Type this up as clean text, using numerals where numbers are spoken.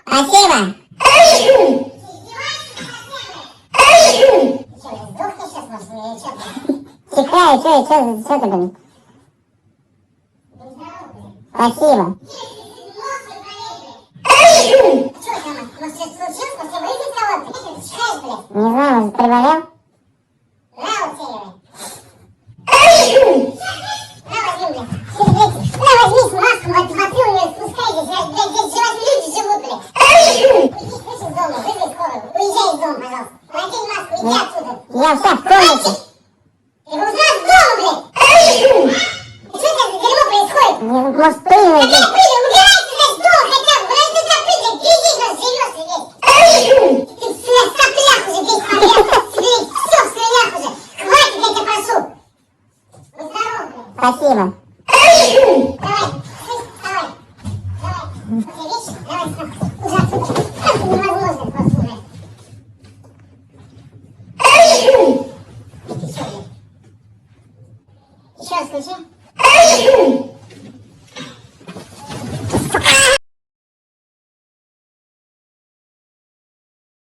Спасибо. Чихаю, что ты, блин? Спасибо. Не знаю, может, приболел? Возьмите маску, вот смотри, у нее спускайтесь, здесь люди живут, блядь. Иди из дома, вызови скорую, уезжай из дома, пожалуйста. Надень маску, иди отсюда. Я вся в комнате. Ты его сразу в дом, блядь. Что это за дерьмо происходит? Может, пыль здесь? Какая пыль? Убирайся из дома хотя бы, куда ты так пыль, пиздец, разживешься здесь. Ты в соплях уже весь подряд, все в слюнях уже. Хватит, я тебя прошу. Будь здоров, блядь. Спасибо. Еще раз включи.